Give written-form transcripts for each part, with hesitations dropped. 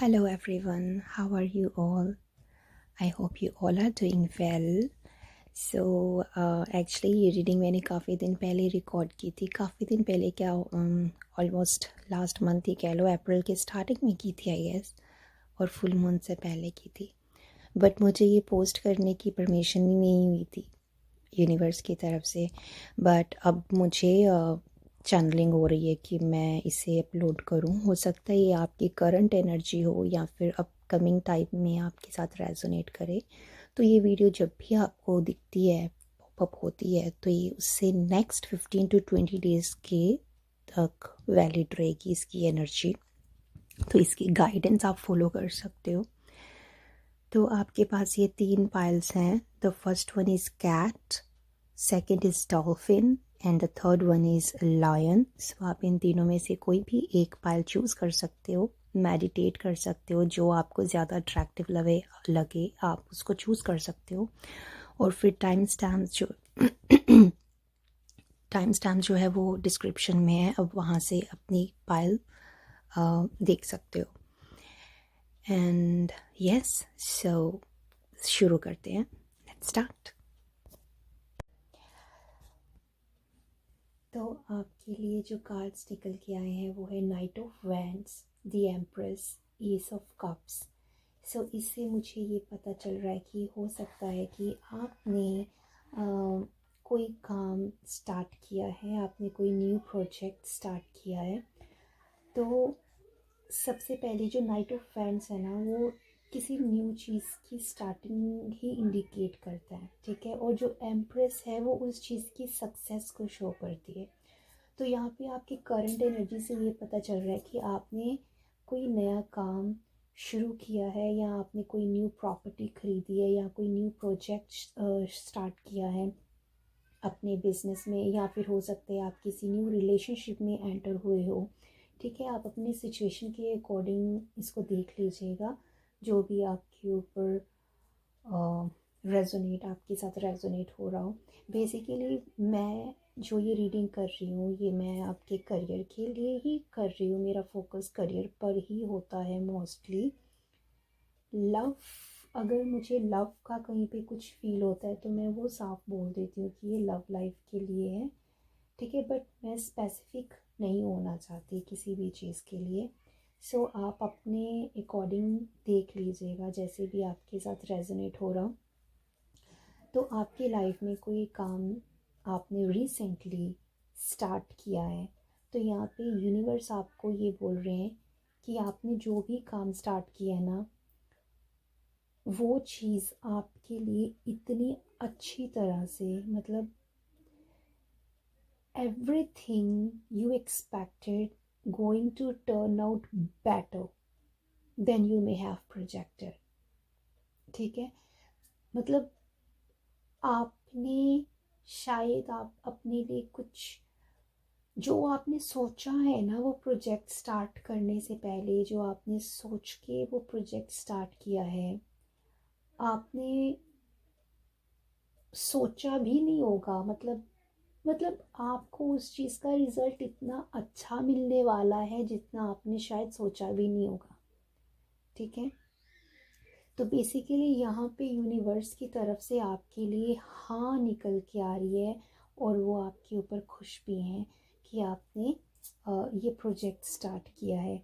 Hello everyone, how are you all? I hope you all are doing well. Actually ये reading मैंने काफ़ी दिन पहले रिकॉर्ड की थी। काफ़ी दिन पहले क्या ऑलमोस्ट लास्ट मंथ ही कह लो, अप्रैल के स्टार्टिंग में की थी आई गेस, और फुल मून से पहले की थी। बट मुझे ये पोस्ट करने की परमिशन ही नहीं हुई थी यूनिवर्स की तरफ से। बट अब मुझे चैनलिंग हो रही है कि मैं इसे अपलोड करूं। हो सकता है ये आपकी करंट एनर्जी हो या फिर अपकमिंग टाइम में आपके साथ रेजोनेट करे। तो ये वीडियो जब भी आपको दिखती है, पॉपअप होती है, तो ये उससे नेक्स्ट 15 to 20 डेज़ के तक वैलिड रहेगी इसकी एनर्जी। तो इसकी गाइडेंस आप फॉलो कर सकते हो। तो आपके पास ये 3 पाइल्स हैं। The first one is cat, second is dolphin and the third one is lion. So आप इन तीनों में से कोई भी एक पाइल चूज़ कर सकते हो, मेडिटेट कर सकते हो, जो आपको ज़्यादा अट्रैक्टिव लगे आप उसको चूज़ कर सकते हो। और फिर टाइम स्टैम्प जो है वो डिस्क्रिप्शन में है, अब वहाँ से अपनी पाइल देख सकते हो। एंड यस, सो शुरू करते हैं। Let's start. तो आपके लिए जो कार्ड्स निकल के आए हैं वो है knight of wands, the empress, ace of cups. So इससे मुझे ये पता चल रहा है कि हो सकता है कि आपने कोई काम स्टार्ट किया है, आपने कोई न्यू प्रोजेक्ट स्टार्ट किया है। तो सबसे पहले जो नाइट ऑफ वैंड्स है ना, वो किसी न्यू चीज़ की स्टार्टिंग ही इंडिकेट करता है, ठीक है। और जो एम्प्रेस है वो उस चीज़ की सक्सेस को शो करती है। तो यहाँ पे आपकी करंट एनर्जी से ये पता चल रहा है कि आपने कोई नया काम शुरू किया है, या आपने कोई न्यू प्रॉपर्टी खरीदी है, या कोई न्यू प्रोजेक्ट स्टार्ट किया है अपने बिजनेस में, या फिर हो सकता है आप किसी न्यू रिलेशनशिप में एंटर हुए हो, ठीक है। आप अपनी सिचुएशन के अकॉर्डिंग इसको देख लीजिएगा, जो भी आपके ऊपर रेजोनेट, आपके साथ रेजोनेट हो रहा हो। बेसिकली मैं जो ये रीडिंग कर रही हूँ, ये मैं आपके करियर के लिए ही कर रही हूँ। मेरा फोकस करियर पर ही होता है मोस्टली। लव, अगर मुझे लव का कहीं पे कुछ फील होता है तो मैं वो साफ बोल देती हूँ कि ये लव लाइफ के लिए है, ठीक है। बट मैं स्पेसिफिक नहीं होना चाहती किसी भी चीज़ के लिए। सो आप अपने अकॉर्डिंग देख लीजिएगा, जैसे भी आपके साथ रेजोनेट हो रहा हो। तो आपकी लाइफ में कोई काम आपने रिसेंटली स्टार्ट किया है, तो यहाँ पे यूनिवर्स आपको ये बोल रहे हैं कि आपने जो भी काम स्टार्ट किया है ना, वो चीज़ आपके लिए इतनी अच्छी तरह से, मतलब everything you expected going to turn out better than you may have projected, ठीक है। मतलब आपने शायद आप अपने लिए कुछ जो आपने सोचा है ना, वो प्रोजेक्ट स्टार्ट करने से पहले जो आपने सोच के वो प्रोजेक्ट स्टार्ट किया है, आपने सोचा भी नहीं होगा। मतलब आपको उस चीज़ का रिज़ल्ट इतना अच्छा मिलने वाला है जितना आपने शायद सोचा भी नहीं होगा, ठीक है। तो बेसिकली यहाँ पे यूनिवर्स की तरफ से आपके लिए हाँ निकल के आ रही है, और वो आपके ऊपर खुश भी हैं कि आपने ये प्रोजेक्ट स्टार्ट किया है।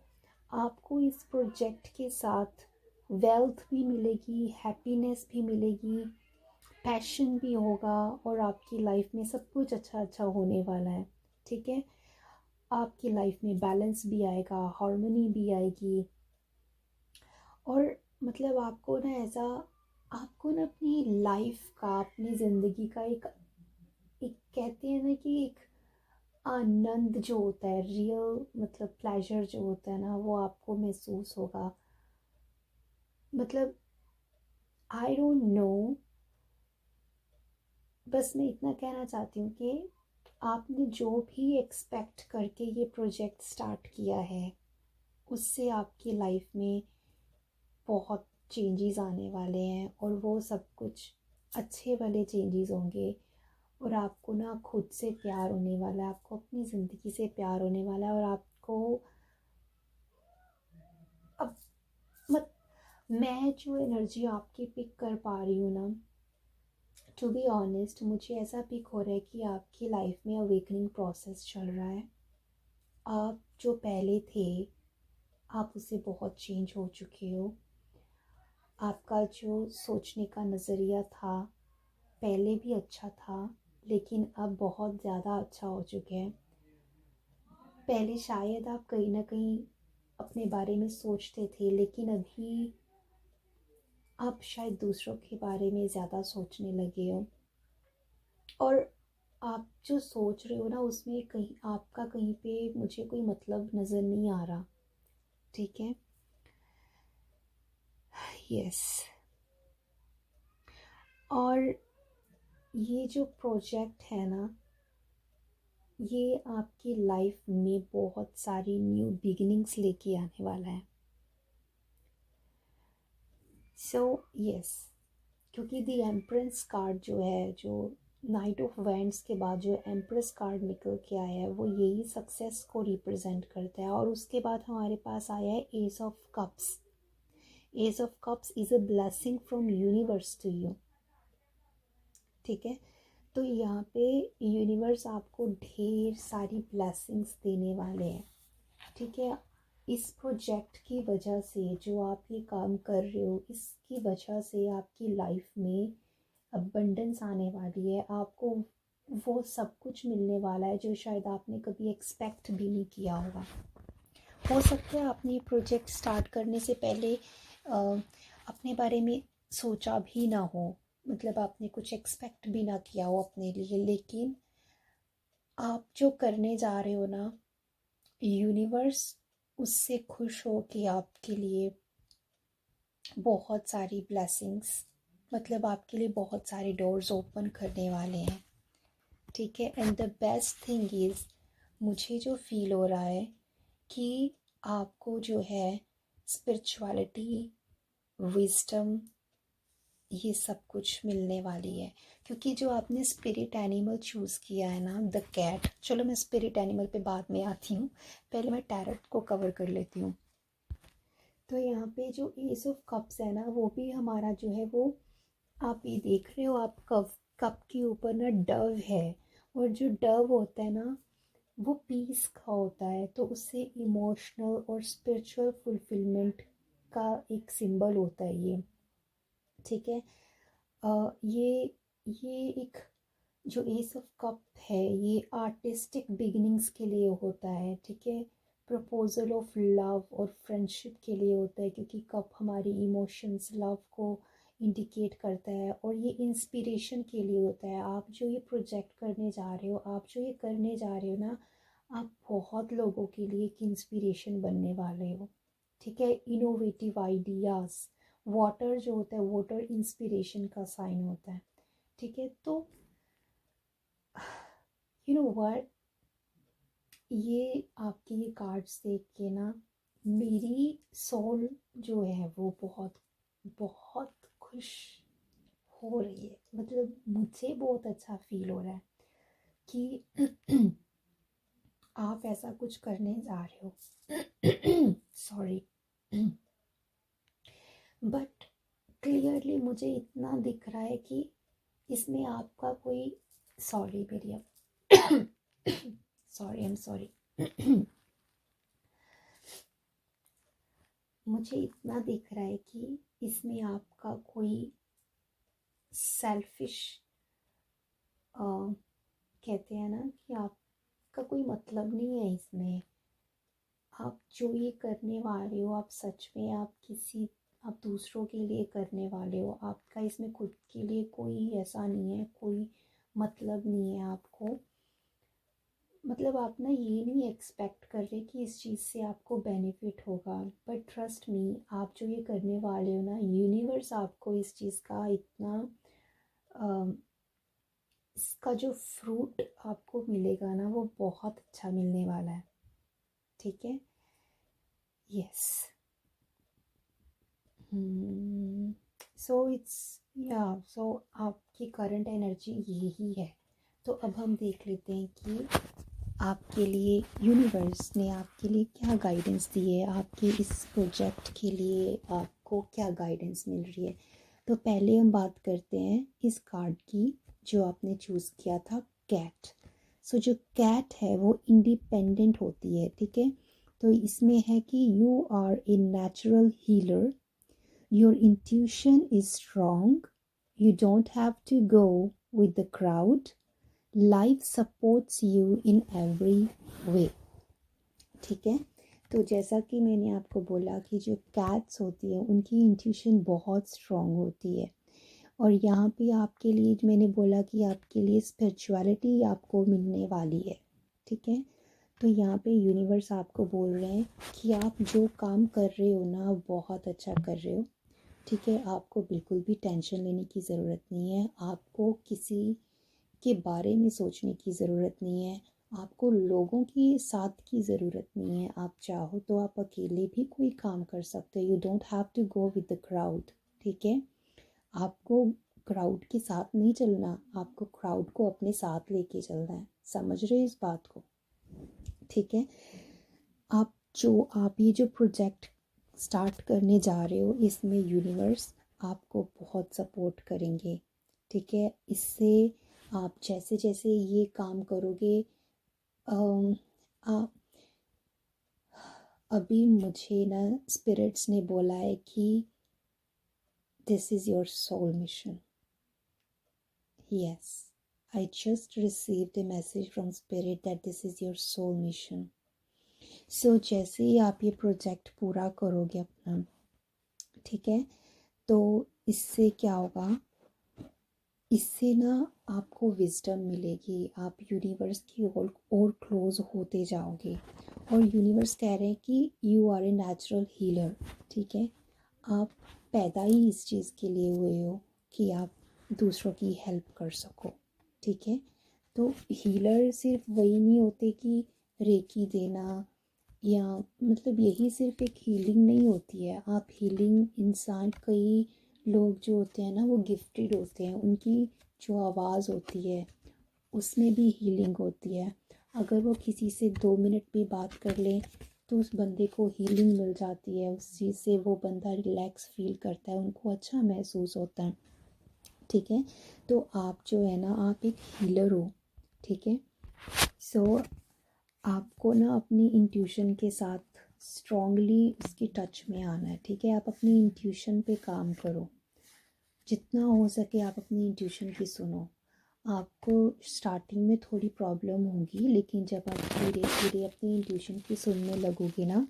आपको इस प्रोजेक्ट के साथ वेल्थ भी मिलेगी, हैप्पीनेस भी मिलेगी, पैशन भी होगा, और आपकी लाइफ में सब कुछ अच्छा अच्छा होने वाला है, ठीक है। आपकी लाइफ में बैलेंस भी आएगा, हार्मनी भी आएगी। और मतलब आपको ना ऐसा, आपको ना अपनी लाइफ का, अपनी ज़िंदगी का एक एक कहते हैं ना कि एक आनंद जो होता है, रियल मतलब प्लेजर जो होता है ना, वो आपको महसूस होगा। मतलब आई डोंट नो, बस मैं इतना कहना चाहती हूँ कि आपने जो भी एक्सपेक्ट करके ये प्रोजेक्ट स्टार्ट किया है, उससे आपकी लाइफ में बहुत चेंजेस आने वाले हैं, और वो सब कुछ अच्छे वाले चेंजेस होंगे। और आपको ना खुद से प्यार होने वाला है, आपको अपनी ज़िंदगी से प्यार होने वाला है, और आपको अब मैं जो एनर्जी आपकी पिक कर पा रही हूँ ना, टू बी ऑनेस्ट मुझे ऐसा पिक हो रहा है कि आपकी लाइफ में अवेकनिंग प्रोसेस चल रहा है। आप जो पहले थे आप उससे बहुत चेंज हो चुके हो। आपका जो सोचने का नज़रिया था पहले भी अच्छा था, लेकिन अब बहुत ज़्यादा अच्छा हो चुके हैं। पहले शायद आप कहीं ना कहीं अपने बारे में सोचते थे, लेकिन अभी आप शायद दूसरों के बारे में ज़्यादा सोचने लगे हो, और आप जो सोच रहे हो ना उसमें कहीं आपका कहीं पे मुझे कोई मतलब नज़र नहीं आ रहा। ठीक है, यस। और ये जो प्रोजेक्ट है ना, ये आपकी लाइफ में बहुत सारी न्यू बिगिनिंग्स लेके आने वाला है। सो यस, क्योंकि द एम्प्रेस कार्ड जो है, जो नाइट ऑफ वैंड्स के बाद जो एम्प्रेस कार्ड निकल के आया है, वो यही सक्सेस को रिप्रेजेंट करता है। और उसके बाद हमारे पास आया है ace of cups. Ace of cups is a blessing from universe to you. ठीक है, तो यहाँ पे यूनिवर्स आपको ढेर सारी ब्लेसिंग्स देने वाले हैं। ठीक है, इस प्रोजेक्ट की वजह से जो आप ये काम कर रहे हो, इसकी वजह से आपकी लाइफ में अबंडेंस आने वाली है। आपको वो सब कुछ मिलने वाला है जो शायद आपने कभी एक्सपेक्ट भी नहीं किया होगा। हो सकता है आपने ये प्रोजेक्ट स्टार्ट करने से पहले अपने बारे में सोचा भी ना हो, मतलब आपने कुछ एक्सपेक्ट भी ना किया हो अपने लिए, लेकिन आप जो करने जा रहे हो ना, यूनिवर्स उससे खुश हो कि आपके लिए बहुत सारी ब्लेसिंग्स, मतलब आपके लिए बहुत सारे डोर्स ओपन करने वाले हैं। ठीक है, and the best thing is, मुझे जो फील हो रहा है कि आपको जो है स्पिरिचुअलिटी, विजडम, ये सब कुछ मिलने वाली है। क्योंकि जो आपने स्पिरिट एनिमल चूज़ किया है ना, द कैट, चलो मैं स्पिरिट एनिमल पे बाद में आती हूँ, पहले मैं टैरोट को कवर कर लेती हूँ। तो यहाँ पे जो एस ऑफ कप्स है ना, वो भी हमारा जो है वो, आप ये देख रहे हो, आप कप के ऊपर ना डव है, और जो डव होता है ना वो पीस का होता है, तो उससे इमोशनल और स्पिरिचुअल फुलफिलमेंट का एक सिंबल होता है ये। ठीक है, ये एक जो एस ऑफ कप है, ये आर्टिस्टिक बिगिनिंग्स के लिए होता है। ठीक है, प्रपोजल ऑफ लव और फ्रेंडशिप के लिए होता है, क्योंकि कप हमारी इमोशंस, लव को इंडिकेट करता है, और ये इंस्पिरेशन के लिए होता है। आप जो ये प्रोजेक्ट करने जा रहे हो, आप जो ये करने जा रहे हो ना, आप बहुत लोगों के लिए एक इंस्पिरेशन बनने वाले हो। ठीक है, इनोवेटिव आइडियाज़, वाटर जो होता है, वाटर इंस्पिरेशन का साइन होता है। ठीक है, तो यू नो व्हाट, ये आपके ये कार्ड्स देख के ना मेरी सोल जो है वो बहुत बहुत खुश हो रही है। मतलब मुझे बहुत अच्छा फील हो रहा है कि आप ऐसा कुछ करने जा रहे हो। सॉरी, बट क्लियरली मुझे इतना दिख रहा है कि इसमें आपका कोई, सॉरी मेरी अब सॉरी, आई एम सॉरी। मुझे इतना दिख रहा है कि इसमें आपका कोई सेल्फिश, कहते हैं ना कि आपका कोई मतलब नहीं है इसमें। आप जो ये करने वाले हो, आप सच में आप दूसरों के लिए करने वाले हो। आपका इसमें खुद के लिए कोई ऐसा नहीं है, कोई मतलब नहीं है आपको। मतलब आप ना ये नहीं एक्सपेक्ट कर रहे कि इस चीज़ से आपको बेनिफिट होगा, बट ट्रस्ट मी, आप जो ये करने वाले हो ना, यूनिवर्स आपको इस चीज़ का इतना इसका जो फ्रूट आपको मिलेगा ना, वो बहुत अच्छा मिलने वाला है। ठीक है, यस। सो इट्स, या सो आपकी करंट एनर्जी यही है। तो अब हम देख लेते हैं कि आपके लिए यूनिवर्स ने आपके लिए क्या गाइडेंस दी है, आपके इस प्रोजेक्ट के लिए आपको क्या गाइडेंस मिल रही है। तो पहले हम बात करते हैं इस कार्ड की जो आपने चूज़ किया था, कैट। सो जो कैट है वो इंडिपेंडेंट होती है, ठीक है। तो इसमें है कि you are a natural healer, your intuition is strong, you don't have to go with the crowd, life supports you in every way, ठीक है। तो जैसा कि मैंने आपको बोला कि जो कैट्स होती है उनकी इंट्यूशन बहुत स्ट्रॉन्ग होती है, और यहाँ पे आपके लिए मैंने बोला कि आपके लिए स्पिरिचुअलिटी आपको मिलने वाली है, ठीक है। तो यहाँ पे यूनिवर्स आपको बोल रहे हैं कि आप जो काम कर रहे हो ना बहुत अच्छा कर रहे हो, ठीक है। आपको बिल्कुल भी टेंशन लेने की ज़रूरत नहीं है, आपको किसी के बारे में सोचने की ज़रूरत नहीं है, आपको लोगों की साथ की ज़रूरत नहीं है। आप चाहो तो आप अकेले भी कोई काम कर सकते हो, you don't have to go with the crowd, ठीक है। आपको क्राउड के साथ नहीं चलना, आपको क्राउड को अपने साथ लेके चलना है, समझ रहे हो इस बात को, ठीक है। आप ये जो प्रोजेक्ट स्टार्ट करने जा रहे हो इसमें यूनिवर्स आपको बहुत सपोर्ट करेंगे, ठीक है। इससे आप जैसे जैसे ये काम करोगे, आप अभी मुझे ना स्पिरिट्स ने बोला है कि this is your soul mission. Yes, I just received a message from spirit that this is your soul mission. सो जैसे ही आप ये प्रोजेक्ट पूरा करोगे अपना, ठीक है, तो इससे क्या होगा, इससे ना आपको विजडम मिलेगी, आप यूनिवर्स की और क्लोज होते जाओगे। और यूनिवर्स कह रहे हैं कि you are a natural healer, ठीक है। आप पैदा ही इस चीज़ के लिए हुए हो कि आप दूसरों की हेल्प कर सको, ठीक है। तो हीलर सिर्फ वही नहीं होते कि रेकी देना, या मतलब यही सिर्फ एक हीलिंग नहीं होती है। आप हीलिंग इंसान, कई लोग जो होते हैं ना वो गिफ्टेड होते हैं, उनकी जो आवाज़ होती है उसमें भी हीलिंग होती है। अगर वो किसी से 2 मिनट भी बात कर लें तो उस बंदे को हीलिंग मिल जाती है, उस चीज़ से वो बंदा रिलैक्स फील करता है, उनको अच्छा महसूस होता है, ठीक है। तो आप जो है ना आप एक हीलर हो, ठीक है। सो आपको ना अपनी इंट्यूशन के साथ स्ट्रॉन्गली उसकी टच में आना है, ठीक है। आप अपनी इंट्यूशन पे काम करो, जितना हो सके आप अपनी इंट्यूशन की सुनो। आपको स्टार्टिंग में थोड़ी प्रॉब्लम होगी, लेकिन जब आप धीरे धीरे अपनी इंट्यूशन की सुनने लगोगे ना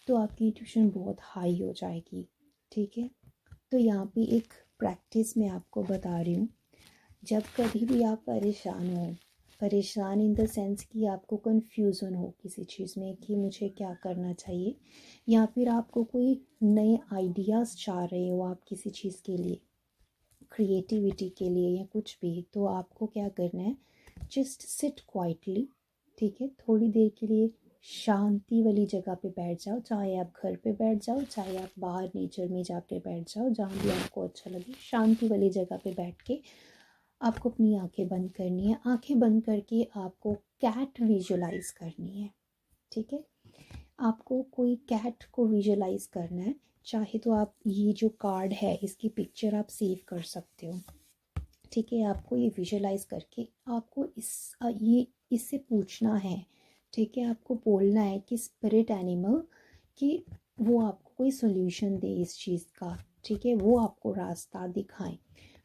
तो आपकी इंट्यूशन बहुत हाई हो जाएगी, ठीक है। तो यहाँ पे एक प्रैक्टिस मैं आपको बता रही हूँ। जब कभी भी आप परेशान हो, परेशान इन द सेंस कि आपको कन्फ्यूज़न हो किसी चीज़ में कि मुझे क्या करना चाहिए, या फिर आपको कोई नए आइडियाज़ चाह रहे हो आप किसी चीज़ के लिए, क्रिएटिविटी के लिए या कुछ भी, तो आपको क्या करना है, जस्ट सिट क्वाइटली, ठीक है। थोड़ी देर के लिए शांति वाली जगह पे बैठ जाओ, चाहे आप घर पे बैठ जाओ, चाहे आप बाहर नेचर में जाके बैठ जाओ, जहाँ भी आपको अच्छा लगे। शांति वाली जगह पे बैठ के आपको अपनी आंखें बंद करनी है। आंखें बंद करके आपको कैट विजुलाइज करनी है, ठीक है। आपको कोई कैट को विजुलाइज करना है, चाहे तो आप ये जो कार्ड है इसकी पिक्चर आप सेव कर सकते हो, ठीक है। आपको ये विजुलाइज करके आपको इससे पूछना है, ठीक है। आपको बोलना है कि स्पिरिट एनिमल कि वो आपको कोई सोल्यूशन दे इस चीज़ का, ठीक है, वो आपको रास्ता दिखाएं।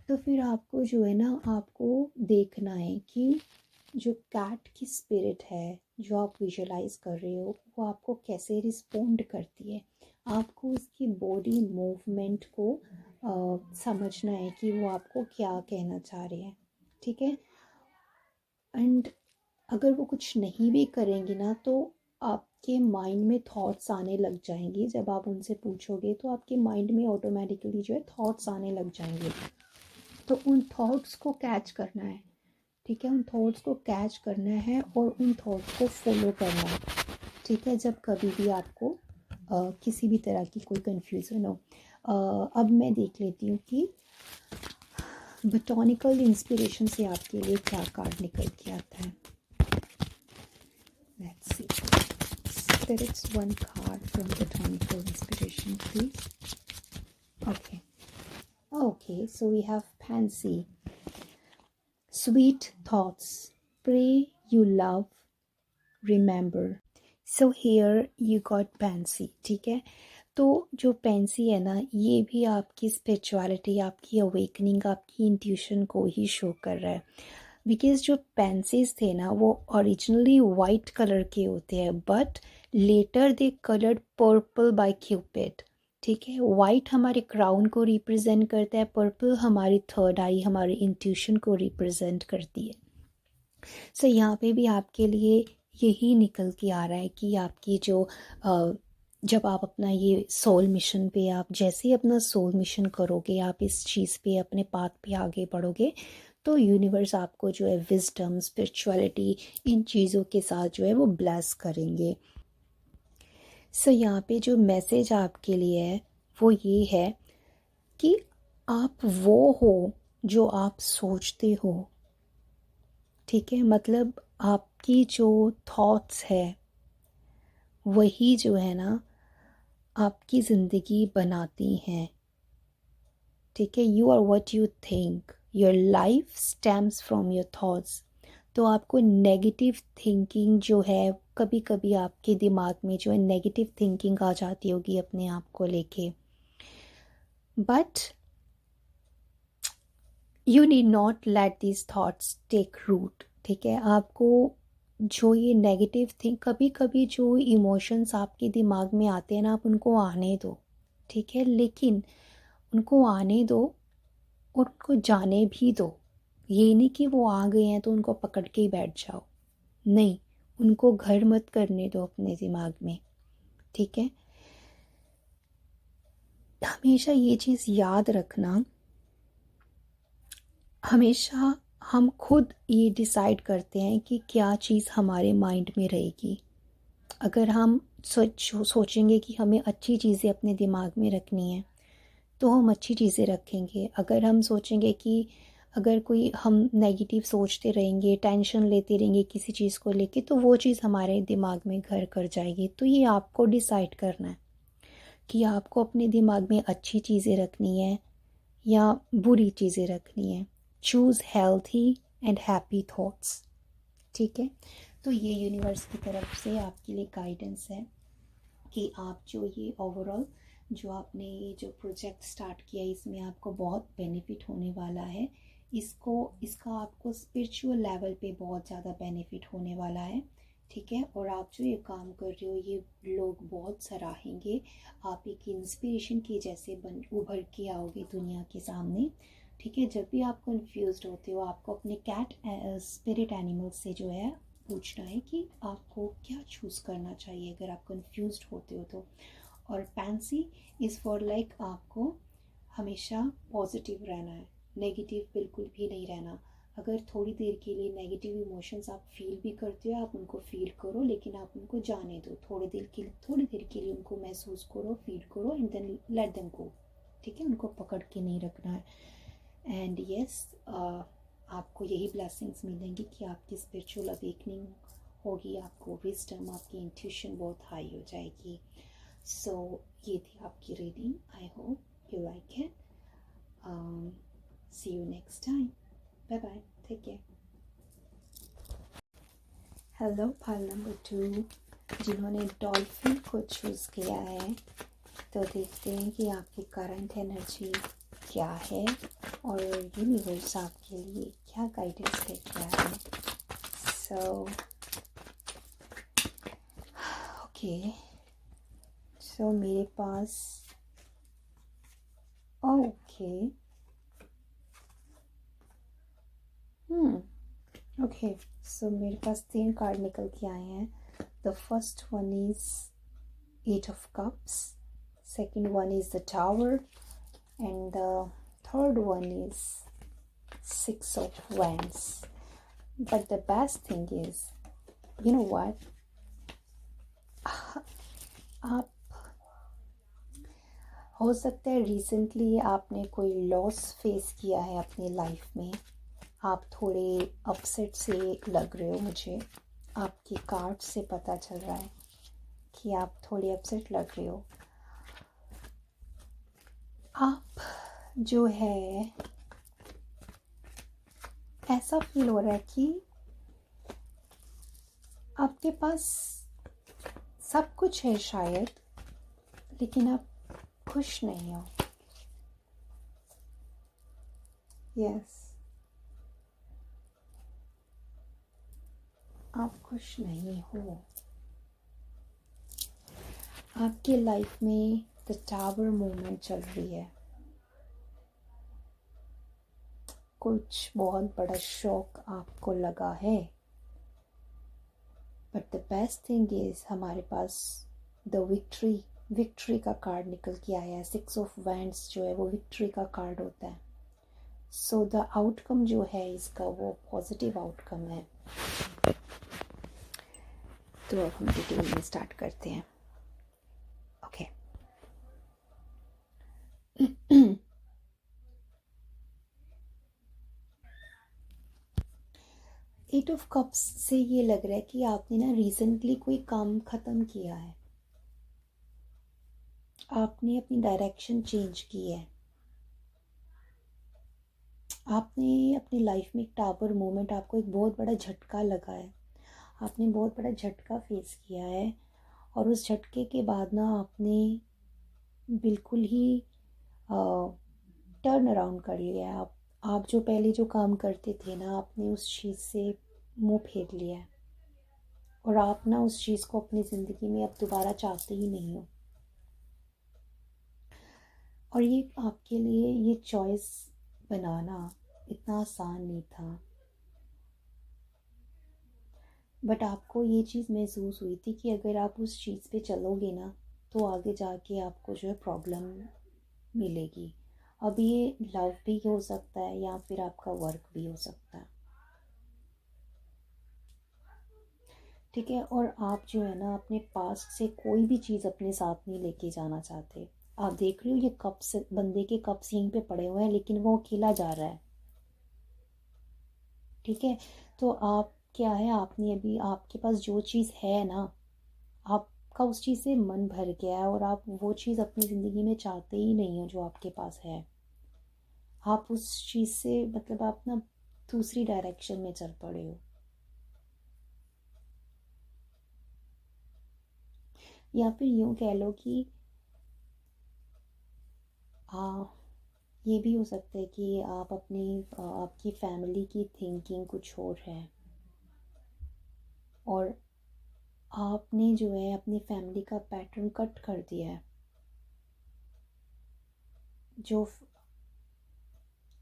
तो फिर आपको जो है ना आपको देखना है कि जो कैट की स्पिरिट है जो आप विजुलाइज कर रहे हो वो आपको कैसे रिस्पोंड करती है। आपको उसकी बॉडी मूवमेंट को समझना है कि वो आपको क्या कहना चाह रहे हैं, ठीक है। एंड अगर वो कुछ नहीं भी करेंगे ना तो आपके माइंड में थॉट्स आने लग जाएंगे। जब आप उनसे पूछोगे तो आपके माइंड में ऑटोमेटिकली जो है थॉट्स आने लग जाएंगे। तो उन थॉट्स को कैच करना है, ठीक है। उन थॉट्स को कैच करना है और उन थॉट्स को फॉलो करना है, ठीक है। जब कभी भी आपको किसी भी तरह की कोई कन्फ्यूज़न हो, अब मैं देख लेती हूँ कि बॉटनिकल इंस्पिरेशन से आपके लिए क्या कार्ड निकल के आता है। Let's see, spirits one card from botanical inspiration please. Okay, so we have Pansy. Sweet thoughts. Pray you love. Remember. So here you got Pansy. ठीक है, तो जो पेंसी है ना, ये भी आपकी स्पिरिचुअलिटी, आपकी अवेकनिंग, आपकी इंट्यूशन को ही शो कर रहा है. बिकॉज जो पेंसीज थे ना, वो ओरिजिनली वाइट कलर के होते हैं, but later they coloured purple by Cupid. ठीक है, वाइट हमारे क्राउन को रिप्रेजेंट करता है, पर्पल हमारी थर्ड आई, हमारी इंट्यूशन को रिप्रेजेंट करती है. सो यहाँ पे भी आपके लिए यही निकल के आ रहा है कि आपकी जो जब आप अपना ये सोल मिशन पे, आप जैसे ही अपना सोल मिशन करोगे, आप इस चीज़ पे, अपने पाथ पे आगे बढ़ोगे, तो यूनिवर्स आपको जो है विजडम, स्पिरिचुअलिटी, इन चीज़ों के साथ जो है वो ब्लेस करेंगे. सो यहाँ पे जो मैसेज आपके लिए है वो ये है कि आप वो हो जो आप सोचते हो. ठीक है, मतलब आपकी जो थॉट्स है वही जो है ना आपकी ज़िंदगी बनाती हैं. ठीक है, you are what you think, your life stems from your thoughts. तो आपको नेगेटिव थिंकिंग जो है, कभी कभी आपके दिमाग में जो है नेगेटिव थिंकिंग आ जाती होगी अपने आप को लेके, but you need not let this thoughts take root. ठीक है, आपको जो ये नेगेटिव थिंक, कभी कभी जो इमोशंस आपके दिमाग में आते हैं ना, आप उनको आने दो. ठीक है, लेकिन उनको आने दो और उनको जाने भी दो. ये नहीं कि वो आ गए हैं तो उनको पकड़ के ही बैठ जाओ. नहीं, उनको घर मत करने दो अपने दिमाग में. ठीक है, हमेशा ये चीज़ याद रखना, हमेशा हम खुद ये डिसाइड करते हैं कि क्या चीज़ हमारे माइंड में रहेगी. अगर हम सोचेंगे कि हमें अच्छी चीज़ें अपने दिमाग में रखनी है तो हम अच्छी चीज़ें रखेंगे. अगर हम सोचेंगे कि अगर कोई हम नेगेटिव सोचते रहेंगे, टेंशन लेते रहेंगे किसी चीज़ को लेके, तो वो चीज़ हमारे दिमाग में घर कर जाएगी. तो ये आपको डिसाइड करना है कि आपको अपने दिमाग में अच्छी चीज़ें रखनी है या बुरी चीज़ें रखनी है. Choose healthy and happy thoughts. ठीक है, तो ये यूनिवर्स की तरफ से आपके लिए गाइडेंस है कि आप जो ये ओवरऑल जो आपने ये जो प्रोजेक्ट स्टार्ट किया है, इसमें आपको बहुत बेनिफिट होने वाला है. इसका आपको स्पिरिचुअल लेवल पे बहुत ज़्यादा बेनिफिट होने वाला है. ठीक है, और आप जो ये काम कर रहे हो ये लोग बहुत सराहेंगे. आप एक इंस्पिरेशन के जैसे उभर के आओगे दुनिया के सामने. ठीक है, जब भी आप कंफ्यूज्ड होते हो, आपको अपने कैट स्पिरिट एनिमल से जो है पूछना है कि आपको क्या चूज़ करना चाहिए अगर आप कंफ्यूज्ड होते हो तो. और पैंसी इज़ फॉर लाइक आपको हमेशा पॉजिटिव रहना है, नेगेटिव बिल्कुल भी नहीं रहना. अगर थोड़ी देर के लिए नेगेटिव इमोशंस आप फील भी करते हो, आप उनको फील करो, लेकिन आप उनको जाने दो. थोड़ी देर के लिए उनको महसूस करो, फील करो, and then let them go. ठीक है, उनको पकड़ के नहीं रखना है. एंड यस, आपको यही ब्लेसिंग्स मिलेंगी कि आपकी स्पिरिचुअल अवेकनिंग होगी, आपको विजडम, आपकी इंट्यूशन बहुत हाई हो जाएगी. सो ये थी आपकी reading. I hope you like it. See you next time. Bye bye, take care. Hello pile number 2 जिन्होंने डॉल्फिन को चूज़ किया है, तो देखते हैं कि आपकी करंट एनर्जी क्या है और यूनिवर्स आपके लिए क्या गाइडेंस लेके आया है. सो ओके, सो मेरे पास ओके ओके सो मेरे पास 3 कार्ड निकल के आए हैं. The first one is 8 of cups, second one is the tower, and the third one is 6 of wands. But the best thing is, you know what, आप हो सकता है रिसेंटली आपने कोई लॉस फेस किया है अपनी लाइफ में. आप थोड़े अपसेट से लग रहे हो, मुझे आपकी कार्ड से पता चल रहा है कि आप थोड़े अपसेट लग रहे हो. आप जो है ऐसा फील हो रहा है कि आपके पास सब कुछ है शायद, लेकिन आप खुश नहीं हो। यस, आप खुश नहीं हो। आपकी लाइफ में द टावर मूवमेंट चल रही है। कुछ बहुत बड़ा शौक आपको लगा है, but the best thing is हमारे पास द विक्ट्री का कार्ड निकल के आया है। 6 ऑफ वैंड्स जो है वो विक्ट्री का कार्ड होता है। सो द आउटकम जो है इसका वो पॉजिटिव आउटकम है। तो अब हम डिटेल में स्टार्ट करते हैं। ओके एट ऑफ कप्स से ये लग रहा है कि आपने ना रिसेंटली कोई काम ख़त्म किया है, आपने अपनी डायरेक्शन चेंज की है, आपने अपनी लाइफ में एक टावर मोमेंट, आपको एक बहुत बड़ा झटका लगा है, आपने बहुत बड़ा झटका फेस किया है। और उस झटके के बाद ना आपने बिल्कुल ही टर्न अराउंड कर लिया है। आप जो पहले जो काम करते थे ना, आपने उस चीज़ से मुंह फेर लिया है और आप ना उस चीज़ को अपनी ज़िंदगी में अब दोबारा चाहते ही नहीं हो। और ये आपके लिए ये चॉइस बनाना इतना आसान नहीं था, बट आपको ये चीज़ महसूस हुई थी कि अगर आप उस चीज़ पे चलोगे ना तो आगे जाके आपको जो है प्रॉब्लम मिलेगी। अब ये लव भी हो सकता है या फिर आपका वर्क भी हो सकता है, ठीक है। और आप जो है ना अपने पास्ट से कोई भी चीज़ अपने साथ नहीं लेके जाना चाहते। आप देख रहे हो ये कप्स, बंदे के कप्स यहीं पे पड़े हुए हैं लेकिन वो अकेला जा रहा है, ठीक है। तो आप क्या है, आपने अभी आपके पास जो चीज़ है ना, आपका उस चीज़ से मन भर गया है और आप वो चीज़ अपनी ज़िंदगी में चाहते ही नहीं हो जो आपके पास है। आप उस चीज़ से मतलब आप ना दूसरी डायरेक्शन में चल पड़े हो, या फिर यूँ कह लो कि ये भी हो सकता है कि आप अपनी आपकी फैमिली की थिंकिंग कुछ और है और आपने जो है अपनी फैमिली का पैटर्न कट कर दिया है। जो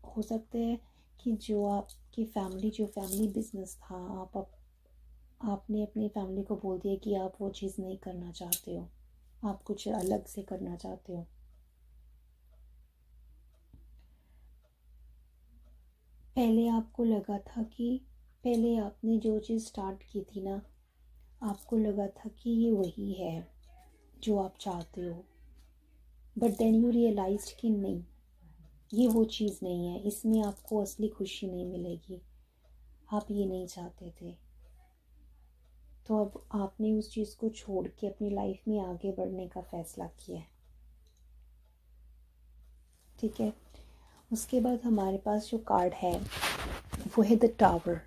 हो सकता है कि जो आपकी फैमिली जो फैमिली बिजनेस था, आपने अपनी फैमिली को बोल दिया कि आप वो चीज़ नहीं करना चाहते हो, आप कुछ अलग से करना चाहते हो। पहले आपको लगा था कि पहले आपने जो चीज़ स्टार्ट की थी ना, आपको लगा था कि ये वही है जो आप चाहते हो, बट देन यू रियलाइज कि नहीं, ये वो चीज़ नहीं है, इसमें आपको असली खुशी नहीं मिलेगी, आप ये नहीं चाहते थे। तो अब आपने उस चीज़ को छोड़ के अपनी लाइफ में आगे बढ़ने का फ़ैसला किया है, ठीक है। उसके बाद हमारे पास जो कार्ड है वो है द टावर।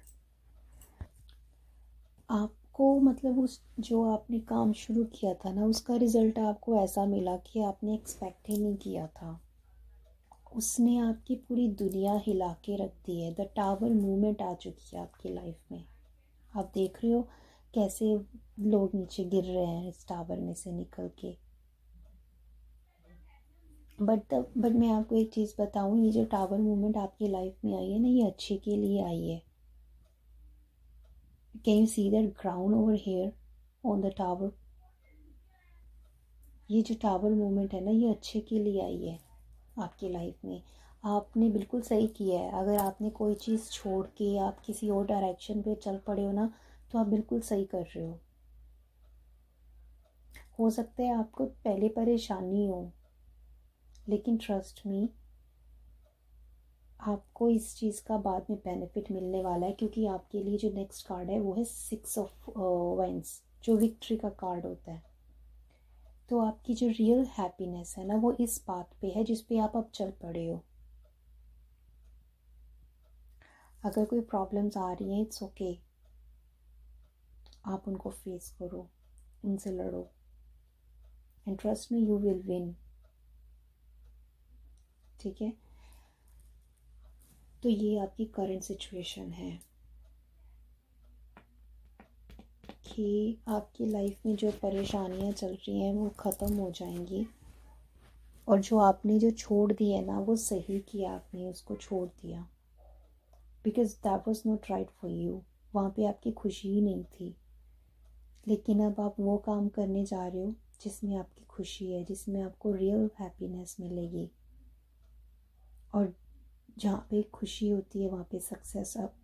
आपको मतलब उस जो आपने काम शुरू किया था ना, उसका रिज़ल्ट आपको ऐसा मिला कि आपने एक्सपेक्ट ही नहीं किया था। उसने आपकी पूरी दुनिया हिला के रख दी है। द टावर मूवमेंट आ चुकी है आपकी लाइफ में। आप देख रहे हो कैसे लोग नीचे गिर रहे हैं इस टावर में से निकल के। बट मैं आपको एक चीज़ बताऊँ, ये जो टावर मूवमेंट आपकी लाइफ में आई है ना, ये अच्छे के लिए आई है। Can you see that ground over here on the tower? ये जो टावर मूवमेंट है ना, ये अच्छे के लिए आई है आपकी लाइफ में। आपने बिल्कुल सही किया है। अगर आपने कोई चीज़ छोड़ के आप किसी और डायरेक्शन पे चल पड़े हो ना, तो आप बिल्कुल सही कर रहे हो सकता है आपको पहले परेशानी हो, लेकिन ट्रस्ट मी, आपको इस चीज़ का बाद में बेनिफिट मिलने वाला है, क्योंकि आपके लिए जो नेक्स्ट कार्ड है वो है 6 ऑफ वाइंस, जो विक्ट्री का कार्ड होता है। तो आपकी जो रियल हैप्पीनेस है ना, वो इस बात पे है जिस पे आप अब चल पड़े हो। अगर कोई प्रॉब्लम्स आ रही हैं, इट्स ओके, आप उनको फेस करो, उनसे लड़ो, and trust me, you will win. ठीक है, तो ये आपकी करंट सिचुएशन है कि आपकी लाइफ में जो परेशानियां चल रही हैं वो ख़त्म हो जाएंगी, और जो आपने जो छोड़ दिया है ना, वो सही किया आपने उसको छोड़ दिया, because that was not right for you. वहाँ पे आपकी खुशी ही नहीं थी, लेकिन अब आप वो काम करने जा रहे हो जिसमें आपकी खुशी है, जिसमें आपको रियल हैप्पीनेस मिलेगी, और जहाँ पे खुशी होती है वहाँ पे सक्सेस अब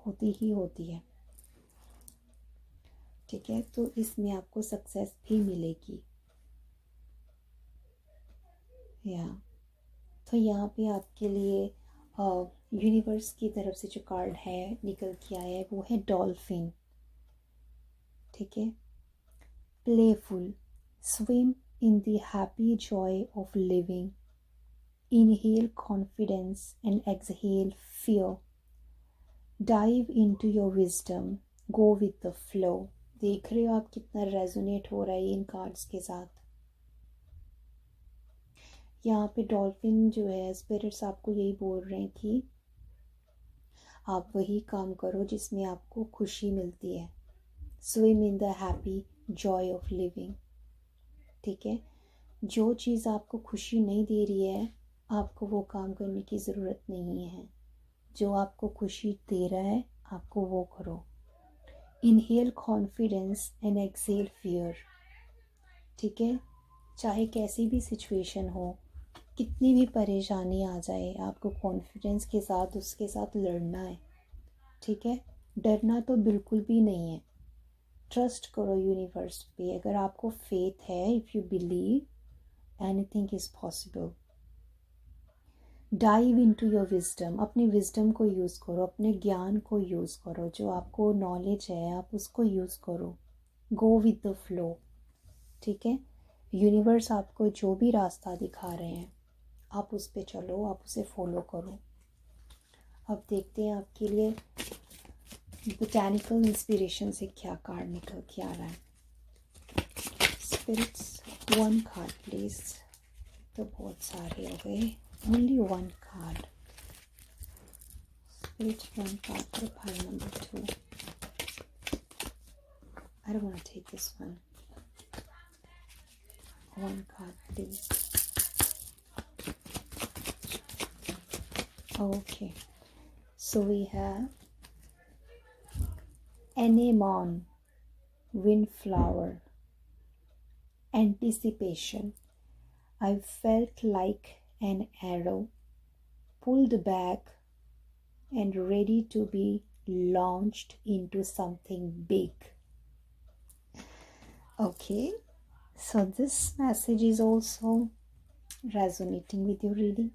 होती ही होती है। ठीक है, तो इसमें आपको सक्सेस भी मिलेगी। या तो यहाँ पे आपके लिए यूनिवर्स की तरफ से जो कार्ड है निकल के आया है वो है डॉल्फिन। ठीक है, playful, swim in the happy Joy of living, inhale confidence and exhale fear, dive into your wisdom, go with the flow. देख रहे हो आप कितना रेजोनेट हो रहा है इन कार्ड्स के साथ। यहाँ पे डॉल्फिन जो है, स्पिरिट्स आपको यही बोल रहे हैं कि आप वही काम करो जिसमें आपको खुशी मिलती है। Swim in the happy Joy of living. ठीक है, जो चीज़ आपको खुशी नहीं दे रही है, आपको वो काम करने की ज़रूरत नहीं है। जो आपको खुशी दे रहा है, आपको वो करो। Inhale confidence and exhale fear. ठीक है, चाहे कैसी भी सिचुएशन हो, कितनी भी परेशानी आ जाए, आपको कॉन्फिडेंस के साथ उसके साथ लड़ना है। ठीक है, डरना तो बिल्कुल भी नहीं है। ट्रस्ट करो यूनिवर्स पे। अगर आपको फेथ है, if you believe, anything is possible. Dive into your wisdom. अपनी विजडम को यूज़ करो, अपने ज्ञान को यूज़ करो, जो आपको नॉलेज है आप उसको यूज़ करो। गो विद द फ्लो। ठीक है, यूनिवर्स आपको जो भी रास्ता दिखा रहे हैं आप उस पे चलो, आप उसे फॉलो करो। अब देखते हैं आपके लिए बोटैनिकल इंस्पिरेशन से क्या कार्ड निकल के आ रहा है। Spirits, one card please. तो बहुत सारे हो गए, only one card. Spirits, one card for pile number 2। I don't want to take this one. One card, please. Okay, so we have anemone, windflower, anticipation. I felt like an arrow pulled back and ready to be launched into something big. Okay, so this message is also resonating with your reading.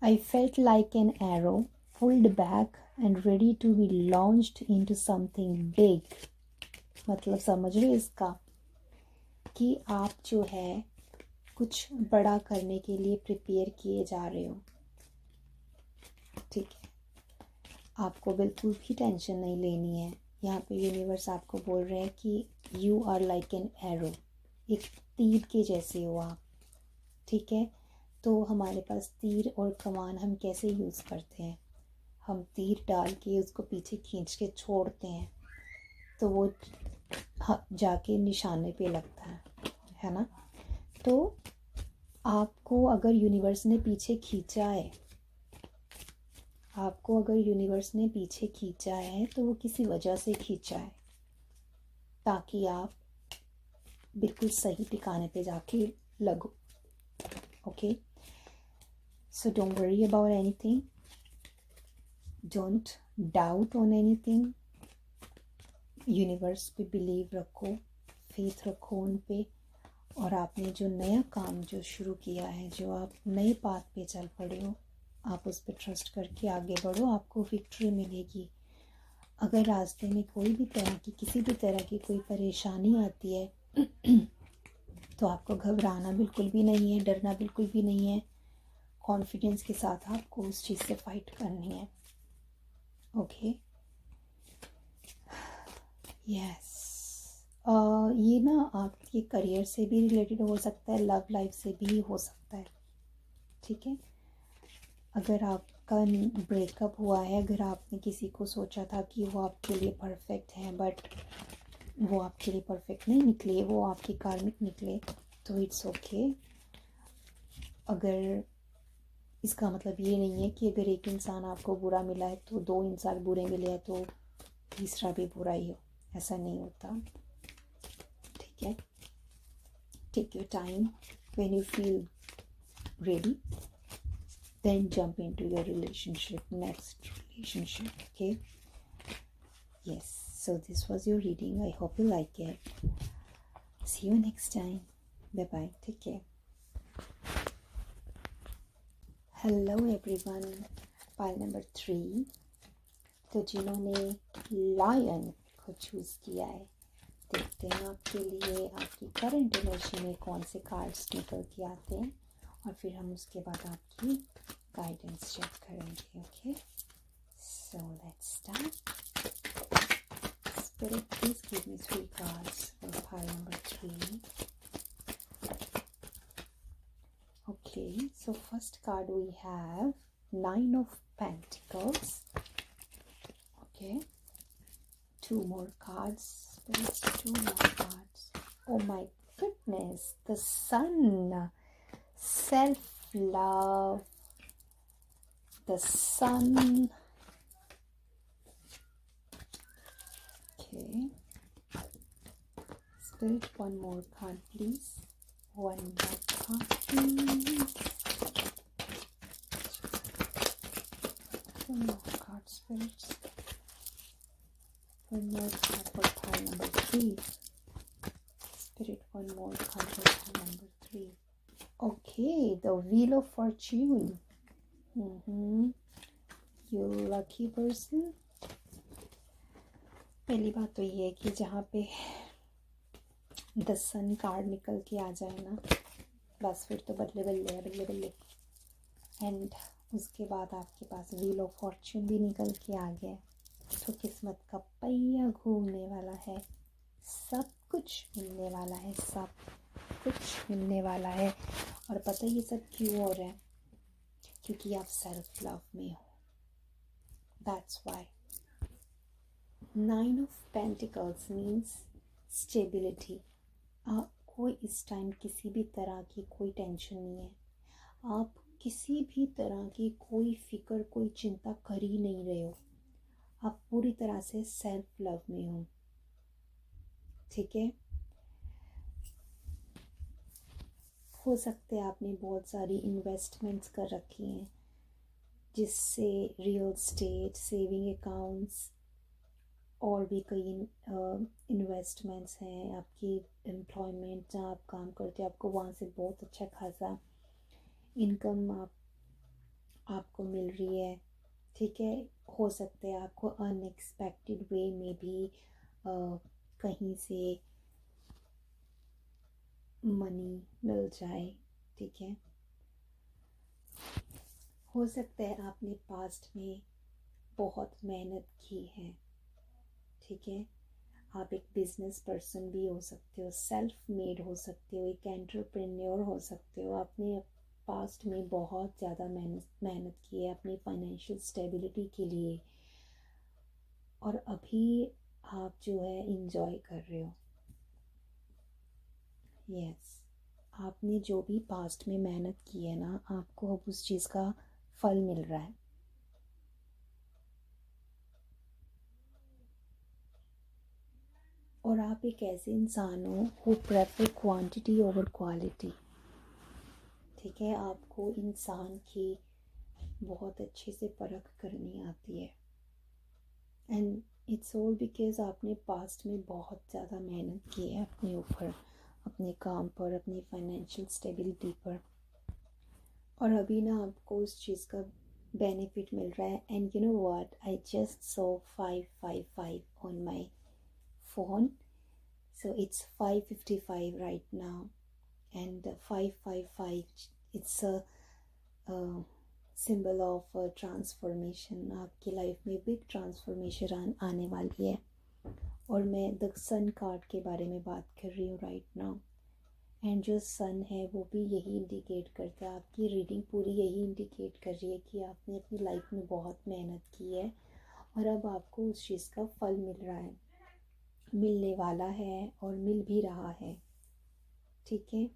I felt like an arrow pulled back and ready to be launched into something big. मतलब समझ रहे हो इसका, कि आप जो है कुछ बड़ा करने के लिए प्रिपेयर किए जा रहे हो। ठीक है, आपको बिल्कुल भी टेंशन नहीं लेनी है। यहाँ पे यूनिवर्स आपको बोल रहे हैं कि you are like an arrow, एक तीर के जैसे हो आप। ठीक है, तो हमारे पास तीर और कमान हम कैसे यूज़ करते हैं, हम तीर डाल के उसको पीछे खींच के छोड़ते हैं, तो वो जाके निशाने पे लगता है ना। तो आपको अगर यूनिवर्स ने पीछे खींचा है, आपको अगर यूनिवर्स ने पीछे खींचा है तो वो किसी वजह से खींचा है, ताकि आप बिल्कुल सही ठिकाने पे जाके लगो। Okay, so don't worry about anything, don't doubt on anything. Universe पे बिलीव रखो, फेथ रखो उन पे, और आपने जो नया काम जो शुरू किया है, जो आप नए पाथ पे चल पड़े हो, आप उस पर ट्रस्ट करके आगे बढ़ो, आपको विक्ट्री मिलेगी। अगर रास्ते में कोई भी तरह की, किसी भी तरह की कोई परेशानी आती है तो आपको घबराना बिल्कुल भी नहीं है, डरना बिल्कुल भी नहीं है। कॉन्फिडेंस के साथ आपको उस चीज़ से फाइट करनी है। Okay, yes. ये ना आपके करियर से भी रिलेटेड हो सकता है, लव लाइफ से भी हो सकता है, ठीक है। अगर आपका ब्रेकअप हुआ है, अगर आपने किसी को सोचा था कि वो आपके लिए परफेक्ट है बट वो आपके लिए परफेक्ट नहीं निकले, वो आपके कार्मिक निकले, तो इट्स ओके। अगर इसका मतलब ये नहीं है कि अगर एक इंसान आपको बुरा मिला है तो दो इंसान बुरे मिले हैं तो तीसरा भी बुरा ही हो, ऐसा नहीं होता, ठीक है। Take your time, when you feel ready, then jump into your next relationship, okay? Yes, so this was your reading. I hope you like it. See you next time. Bye bye, take care. Hello everyone, pile number 3। तो जिन्होंने lion को choose किया है, देखते हैं आपके लिए आपकी करंट एनर्जी में कौन से कार्ड्स निकल के आते हैं, और फिर हम उसके बाद आपकी गाइडेंस चेक करेंगे, okay. So let's start. Spirit, please give me 3 cards for pile number 3. Okay, so first card we have 9 of Pentacles. Okay, 2 more cards. Spirits, 2 more cards. Oh my goodness, the Sun. Self-love. The Sun. Okay. Spirit, 1 more card, please. 1 more card, please. 2 more cards, spirits. 1 more card for pile number 3. Spirit, 1 more card for pile number 3. Okay, the Wheel of Fortune. You lucky person. पहली बात तो ये है कि जहाँ पे the sun card निकल के आ जाए ना, बस फिर तो बल्ले बल्ले है, बल्ले बल्ले। एंड उसके बाद आपके पास व्हील ऑफ फॉर्च्यून भी निकल के आ गया, तो किस्मत का पहिया घूमने वाला है, सब कुछ मिलने वाला है, सब कुछ मिलने वाला है। और पता है ये सब क्यों हो रहा है? क्योंकि आप सेल्फ लव में हो, that's why. 9 of pentacles means stability. आपको इस टाइम किसी भी तरह की कोई टेंशन नहीं है, आप किसी भी तरह की कोई फिक्र, कोई चिंता कर ही नहीं रहे हो, आप पूरी तरह से सेल्फ लव में हो, ठीक है। हो सकता है आपने बहुत सारी इन्वेस्टमेंट्स कर रखी हैं, जिससे रियल स्टेट, सेविंग अकाउंट्स और भी कई इन्वेस्टमेंट्स हैं। आपकी एम्प्लॉयमेंट, जहाँ आप काम करते हो, आपको वहाँ से बहुत अच्छा खासा इनकम आपको मिल रही है, ठीक है। हो सकता है आपको अनएक्सपेक्टेड वे में भी कहीं से मनी मिल जाए, ठीक है। हो सकता है आपने पास्ट में बहुत मेहनत की है, ठीक है। आप एक बिजनेस पर्सन भी हो सकते हो, सेल्फ मेड हो सकते हो, एक एंटरप्रेन्योर हो सकते हो। आपने पास्ट में बहुत ज़्यादा मेहनत की है अपनी फाइनेंशियल स्टेबिलिटी के लिए, और अभी आप जो है इंजॉय कर रहे हो। यस, आपने जो भी पास्ट में मेहनत की है ना, आपको अब उस चीज़ का फल मिल रहा है। और आप एक ऐसे इंसान हो who prefer quantity over quality, ठीक है। आपको इंसान की बहुत अच्छे से परख करनी आती है, एंड इट्स ऑल बिकॉज आपने पास्ट में बहुत ज़्यादा मेहनत की है अपने ऊपर, अपने काम पर, अपनी फाइनेंशियल स्टेबिलिटी पर, और अभी ना आपको उस चीज़ का बेनिफिट मिल रहा है। And you know what, I just saw 555 on my phone, so it's 5:55 right now, and 555, it's a symbol of transformation. आपकी लाइफ में बिग ट्रांसफॉर्मेशन आने वाली है, और मैं द सन कार्ड के बारे में बात कर रही हूँ राइट नाउ। एंड जो सन है वो भी यही इंडिकेट करता है, आपकी रीडिंग पूरी यही इंडिकेट कर रही है कि आपने अपनी लाइफ में बहुत मेहनत की है और अब आपको उस चीज़ का फल मिल रहा है, मिलने वाला है और मिल भी रहा है। ठीक है,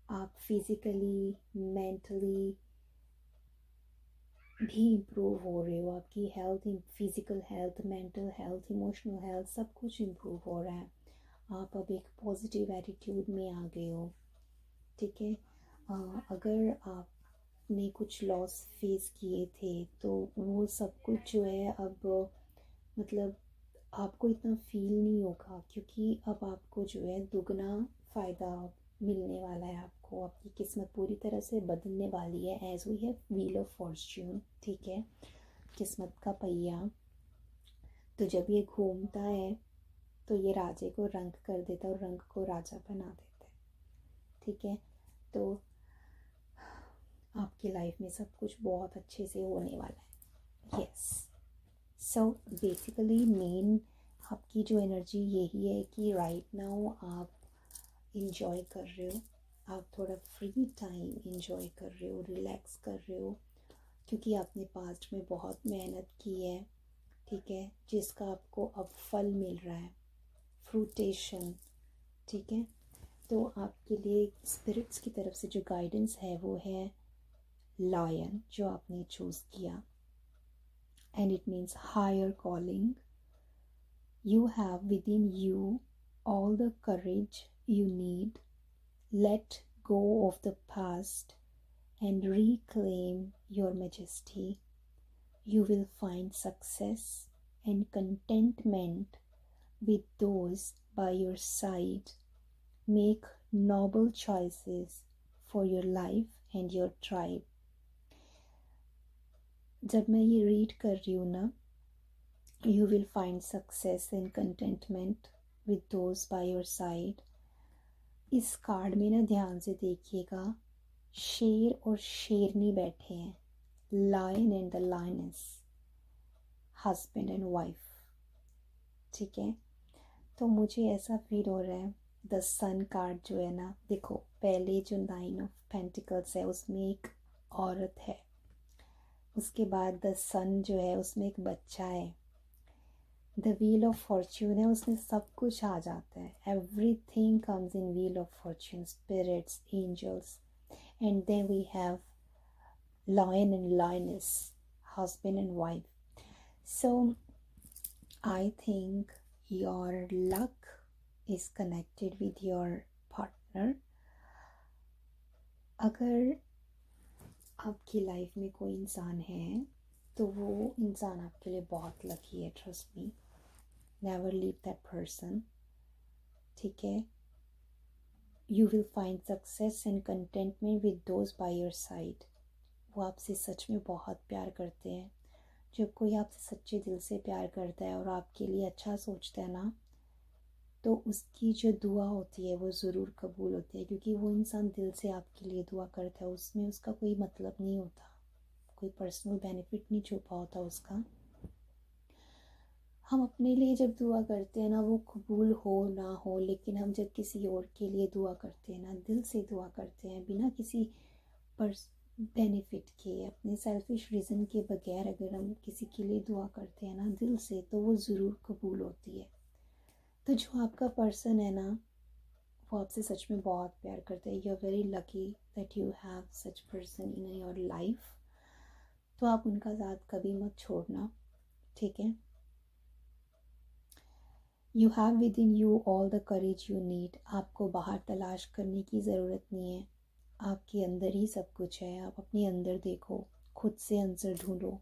आप फिज़िकली मेंटली भी इम्प्रूव हो रहे हो, आपकी health, physical health, mental health, emotional health, सब कुछ इम्प्रूव हो रहा है। आप अब एक पॉजिटिव एटीट्यूड में आ गए हो। ठीक है, अगर आपने कुछ लॉस फेस किए थे तो वो सब कुछ जो है अब मतलब आपको इतना फील नहीं होगा, क्योंकि अब आपको जो है दुगना फ़ायदा मिलने वाला है। आपको आपकी किस्मत पूरी तरह से बदलने वाली है, as we have wheel of fortune. ठीक है, किस्मत का पहिया, तो जब ये घूमता है तो ये राजे को रंग कर देता है और रंग को राजा बना देता है। ठीक है, तो आपकी लाइफ में सब कुछ बहुत अच्छे से होने वाला है। यस, सो बेसिकली मेन आपकी जो एनर्जी यही है कि राइट नाउ आप इंजॉय कर रहे हो, आप थोड़ा फ्री टाइम इंजॉय कर रहे हो, रिलैक्स कर रहे हो, क्योंकि आपने पास्ट में बहुत मेहनत की है। ठीक है, जिसका आपको अब फल मिल रहा है, फ्रूटेशन। ठीक है, तो आपके लिए स्पिरिट्स की तरफ से जो गाइडेंस है वो है लायन, जो आपने चूज़ किया, and it means higher calling. You have within you all the courage you need. Let go of the past and reclaim your majesty. You will find success and contentment with those by your side. Make noble choices for your life and your tribe. जब मैं ये read कर रही हूँ ना, You will find success and contentment with those by your side. इस card में ना ध्यान से देखिएगा, शेर और शेरनी बैठे हैं, lion and the lioness, husband and wife. ठीक है, तो मुझे ऐसा फील हो रहा है द सन कार्ड जो है ना, देखो पहले जो 9 ऑफ पेंटिकल्स है उसमें एक औरत है, उसके बाद द सन जो है उसमें एक बच्चा है, द व्हील ऑफ फॉर्च्यून है उसमें सब कुछ आ जाता है, everything comes in wheel of fortune, spirits, angels, and then we have lion and lioness, husband and wife. So I think your luck is connected with your partner. अगर आपकी life में कोई इंसान है तो वो इंसान आपके लिए बहुत लकी है, trust me, never leave that person. ठीक है, you will find success and contentment with those by your side. वो आपसे सच में बहुत प्यार करते हैं। जब कोई आपसे सच्चे दिल से प्यार करता है और आपके लिए अच्छा सोचता है ना, तो उसकी जो दुआ होती है वो ज़रूर कबूल होती है, क्योंकि वो इंसान दिल से आपके लिए दुआ करता है, उसमें उसका कोई मतलब नहीं होता, कोई पर्सनल बेनिफिट नहीं छुपा होता उसका। हम अपने लिए जब दुआ करते हैं ना, वो कबूल हो ना हो, लेकिन हम जब किसी और के लिए दुआ करते हैं ना, दिल से दुआ करते हैं, बिना किसी बेनिफिट के, अपने सेल्फिश रीज़न के बगैर अगर हम किसी के लिए दुआ करते हैं ना दिल से, तो वो ज़रूर कबूल होती है। तो जो आपका पर्सन है ना, वो आपसे सच में बहुत प्यार करता है। You are very lucky that you have such person in your life. तो आप उनका साथ कभी मत छोड़ना। ठीक है, you have within you all the courage you need. आपको बाहर तलाश करने की ज़रूरत नहीं है, आपके अंदर ही सब कुछ है। आप अपने अंदर देखो, खुद से आंसर ढूंढो।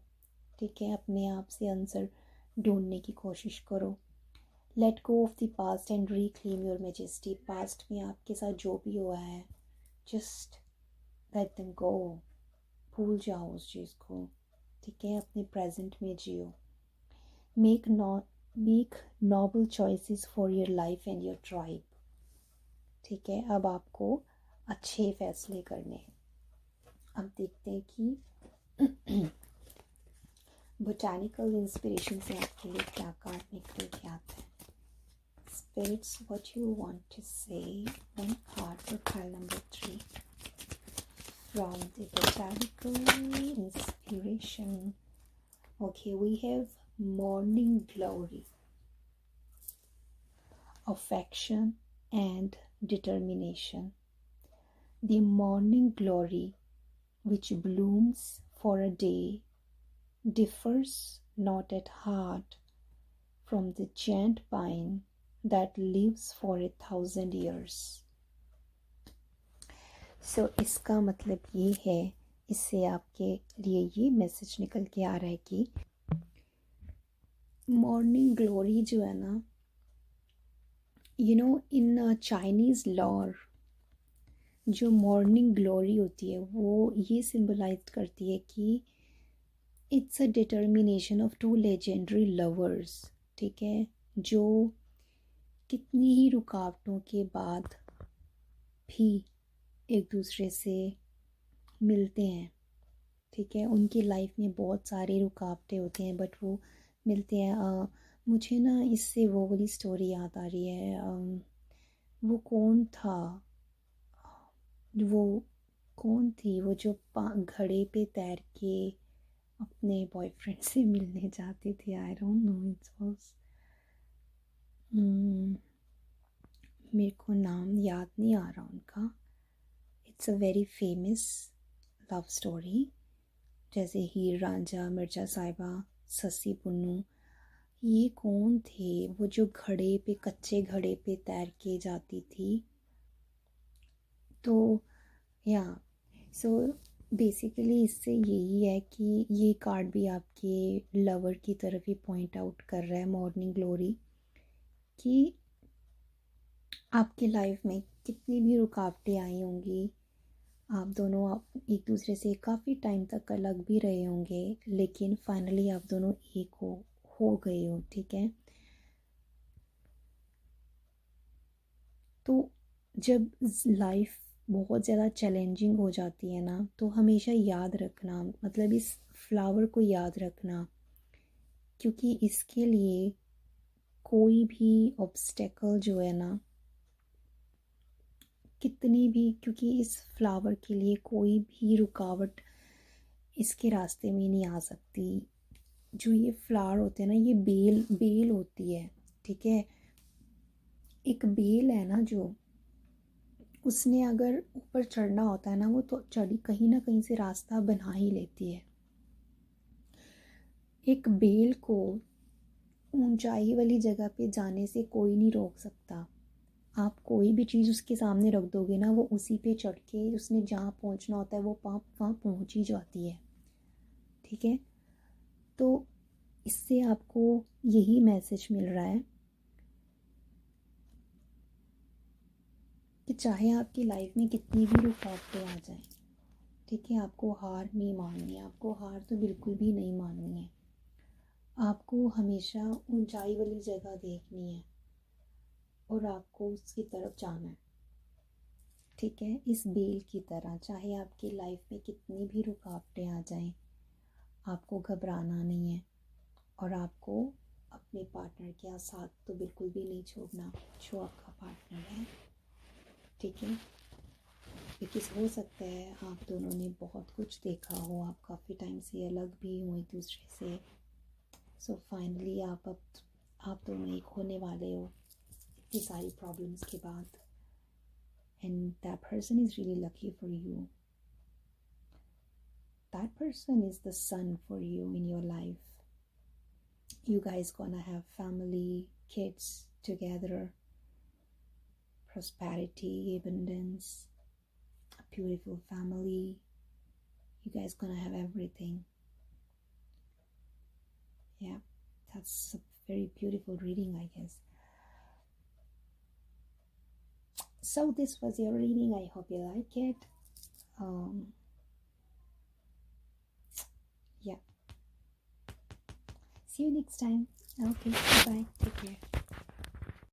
ठीक है, अपने आप से आंसर ढूंढने की कोशिश करो। Let go of the past and reclaim your majesty. Past में आपके साथ जो भी हुआ है, जस्ट लेट देम गो, भूल जाओ उस चीज़ को। ठीक है, अपने प्रेजेंट में जियो। Make noble choices for your life and your tribe. ठीक है, अब आपको अच्छे फैसले करने हैं। अब देखते हैं कि बोटानिकल इंस्पिरेशन से आपके लिए क्या कार्ड निकल के आता है? Spirits, what you want to say? One card for pile number 3 from the botanical inspiration. Okay, we have morning glory, affection and determination. The morning glory, which blooms for a day, differs not at heart from the giant pine that lives for 1,000 years. So इसका मतलब ये है, इससे आपके लिए ये message निकल के आ रहा है कि मॉर्निंग ग्लोरी जो है ना, इन चाइनीज़ लॉर जो मॉर्निंग ग्लोरी होती है वो ये सिंबलाइज करती है कि it's a determination of two legendary lovers, ठीक है, जो कितनी ही रुकावटों के बाद भी एक दूसरे से मिलते हैं, ठीक है। उनकी लाइफ में बहुत सारी रुकावटें होती हैं बट वो मिलते हैं। मुझे ना इससे वो वाली स्टोरी याद आ रही है। वो कौन था, वो कौन थी वो जो घड़े पे तैर के अपने बॉयफ्रेंड से मिलने जाती थी? I don't know, it's was मेरे को नाम याद नहीं आ रहा उनका। It's a very famous love story, जैसे हीर रांझा, मिर्जा साहिबा, सस्सी पुन्नू। ये कौन थे वो जो घड़े पे, कच्चे घड़े पे तैर के जाती थी? तो या सो बेसिकली इससे यही है कि ये कार्ड भी आपके लवर की तरफ ही पॉइंट आउट कर रहा है, मॉर्निंग ग्लोरी, कि आपके लाइफ में कितनी भी रुकावटें आई होंगी, आप दोनों एक दूसरे से काफ़ी टाइम तक अलग भी रहे होंगे, लेकिन फाइनली आप दोनों एक हो गए हो, ठीक है। तो जब लाइफ बहुत ज़्यादा चैलेंजिंग हो जाती है ना, तो हमेशा याद रखना, मतलब इस फ्लावर को याद रखना, क्योंकि इसके लिए कोई भी ऑब्स्टेकल जो है ना, कितनी भी, क्योंकि इस फ्लावर के लिए कोई भी रुकावट इसके रास्ते में नहीं आ सकती। जो ये फ्लावर होते हैं ना, ये बेल होती है, ठीक है। एक बेल है ना, जो उसने अगर ऊपर चढ़ना होता है ना, वो तो चढ़ी कहीं ना कहीं से रास्ता बना ही लेती है। एक बेल को ऊंचाई वाली जगह पे जाने से कोई नहीं रोक सकता। आप कोई भी चीज़ उसके सामने रख दोगे ना, वो उसी पे चढ़ के उसने जहाँ पहुँचना होता है वो वहाँ पहुँच ही जाती है, ठीक है। तो इससे आपको यही मैसेज मिल रहा है कि चाहे आपकी लाइफ में कितनी भी रुकावटें आ जाएं, ठीक है, आपको हार नहीं माननी है, आपको हार तो बिल्कुल भी नहीं माननी है। आपको हमेशा ऊंचाई वाली जगह देखनी है और आपको उसकी तरफ जाना है, ठीक है। इस बेल की तरह, चाहे आपकी लाइफ में कितनी भी रुकावटें आ जाएं, आपको घबराना नहीं है और आपको अपने पार्टनर के साथ तो बिल्कुल भी नहीं छोड़ना जो आपका पार्टनर है, ठीक है। बिकॉज हो सकता है आप दोनों ने बहुत कुछ देखा हो, आप काफ़ी टाइम से अलग भी हो एक दूसरे से, सो फाइनली आप दोनों एक होने वाले हो इतनी सारी प्रॉब्लम्स के बाद, and that person is really lucky for you. That person is the sun for you in your life. You guys gonna have family, kids together, prosperity, abundance, a beautiful family. You guys gonna have everything. Yeah, that's a very beautiful reading, I guess. So this was your reading. I hope you like it. Yeah. See you next time. Okay, bye. Take care.